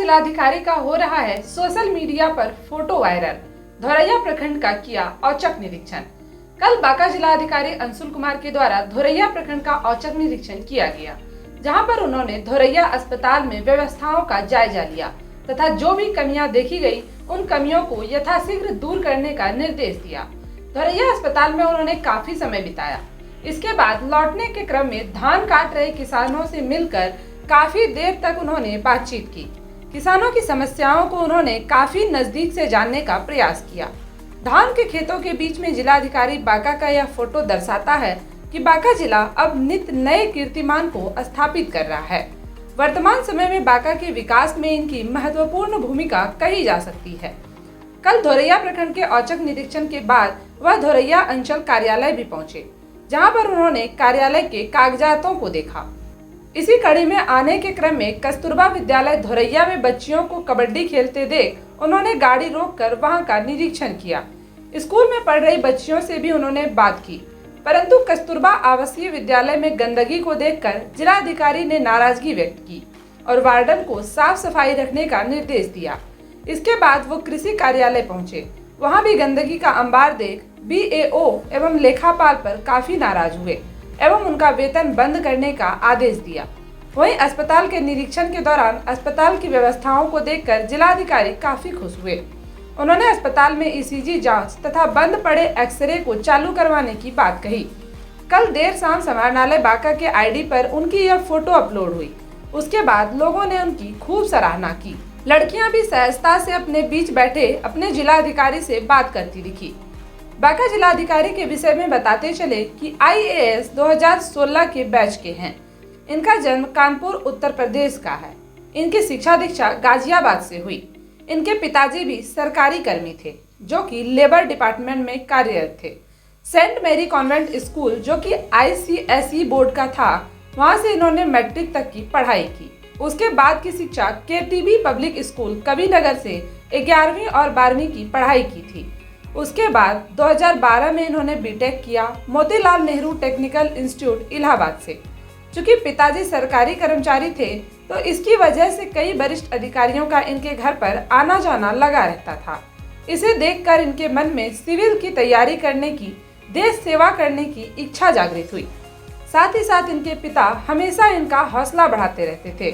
जिलाधिकारी का हो रहा है सोशल मीडिया पर फोटो वायरल। धोरैया प्रखंड का किया औचक निरीक्षण। कल बांका जिलाधिकारी अंशुल कुमार के द्वारा धोरैया प्रखंड का औचक निरीक्षण किया गया, जहां पर उन्होंने धोरैया अस्पताल में व्यवस्थाओं का जायजा लिया तथा जो भी कमियां देखी गई उन कमियों को यथाशीघ्र दूर करने का निर्देश दिया। धोरैया अस्पताल में उन्होंने काफी समय बिताया। इसके बाद लौटने के क्रम में धान काट रहे किसानों से मिलकर काफी देर तक उन्होंने बातचीत की। किसानों की समस्याओं को उन्होंने काफी नजदीक से जानने का प्रयास किया। धान के खेतों के बीच में जिलाधिकारी बांका का यह फोटो दर्शाता है कि बांका जिला अब नित नए कीर्तिमान को स्थापित कर रहा है। वर्तमान समय में बांका के विकास में इनकी महत्वपूर्ण भूमिका कही जा सकती है। कल धोरैया प्रखंड के औचक निरीक्षण के बाद वह धोरैया अंचल कार्यालय भी पहुंचे, जहां पर उन्होंने कार्यालय के कागजातों को देखा। इसी कड़ी में आने के क्रम में कस्तूरबा विद्यालय धोरैया में बच्चियों को कबड्डी खेलते देख उन्होंने गाड़ी रोककर वहां का निरीक्षण किया। स्कूल में पढ़ रही बच्चियों से भी उन्होंने बात की, परंतु कस्तूरबा आवासीय विद्यालय में गंदगी को देखकर जिलाधिकारी ने नाराजगी व्यक्त की और वार्डन को साफ सफाई रखने का निर्देश दिया। इसके बाद वो कृषि कार्यालय पहुंचे। वहां भी गंदगी का अंबार देख BAO एवं लेखापाल पर काफी नाराज हुए एवं उनका वेतन बंद करने का आदेश दिया। वहीं अस्पताल के निरीक्षण के दौरान अस्पताल की व्यवस्थाओं को देखकर जिलाधिकारी काफी खुश हुए। उन्होंने अस्पताल में ECG जांच तथा बंद पड़े एक्सरे को चालू करवाने की बात कही। कल देर शाम समाहरणालय बांका के ID पर उनकी यह फोटो अपलोड हुई। उसके बाद लोगों ने उनकी खूब सराहना की। लड़कियां भी सहजता से अपने बीच बैठे अपने जिलाधिकारी से बात करती दिखी। बांका जिलाधिकारी के विषय में बताते चले कि IAS 2016 के बैच के हैं। इनका जन्म कानपुर उत्तर प्रदेश का है। इनकी शिक्षा दीक्षा गाजियाबाद से हुई। इनके पिताजी भी सरकारी कर्मी थे, जो कि लेबर डिपार्टमेंट में कार्यरत थे। सेंट मैरी कॉन्वेंट स्कूल, जो कि ICSE बोर्ड का था, वहां से इन्होंने मैट्रिक तक की पढ़ाई की। उसके बाद की शिक्षा KTB पब्लिक स्कूल कबीरनगर से 11वीं और 12वीं की पढ़ाई की थी। उसके बाद 2012 में इन्होंने बीटेक किया मोतीलाल नेहरू टेक्निकल इंस्टीट्यूट इलाहाबाद से। चूंकि पिताजी सरकारी कर्मचारी थे, तो इसकी वजह से कई वरिष्ठ अधिकारियों का इनके घर पर आना जाना लगा रहता था। इसे देखकर इनके मन में सिविल की तैयारी करने की, देश सेवा करने की इच्छा जागृत हुई। साथ ही साथ इनके पिता हमेशा इनका हौसला बढ़ाते रहते थे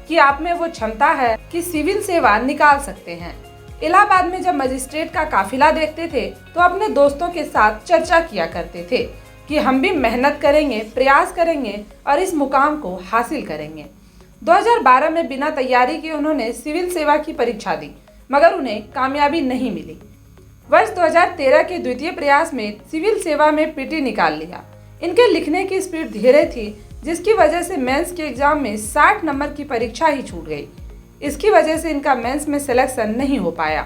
कि आप में वो क्षमता है कि सिविल सेवा निकाल सकते हैं। इलाहाबाद में जब मजिस्ट्रेट का काफिला देखते थे, तो अपने दोस्तों के साथ चर्चा किया करते थे कि हम भी मेहनत करेंगे, प्रयास करेंगे और इस मुकाम को हासिल करेंगे। 2012 में बिना तैयारी के उन्होंने सिविल सेवा की परीक्षा दी, मगर उन्हें कामयाबी नहीं मिली। वर्ष 2013 के द्वितीय प्रयास में सिविल सेवा में PT निकाल लिया। इनके लिखने की स्पीड धीरे थी, जिसकी वजह से मेंस के एग्जाम में 60 नंबर की परीक्षा ही छूट गई। इसकी वजह से इनका मेंस में सिलेक्शन नहीं हो पाया।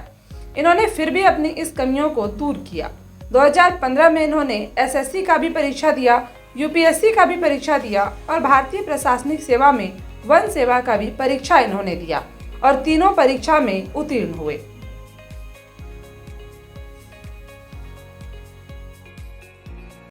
इन्होंने फिर भी अपनी इस कमियों को दूर किया। 2015 में इन्होंने SSC का भी परीक्षा दिया, UPSC का भी परीक्षा दिया और भारतीय प्रशासनिक सेवा में वन सेवा का भी परीक्षा इन्होंने दिया और तीनों परीक्षा में उत्तीर्ण हुए।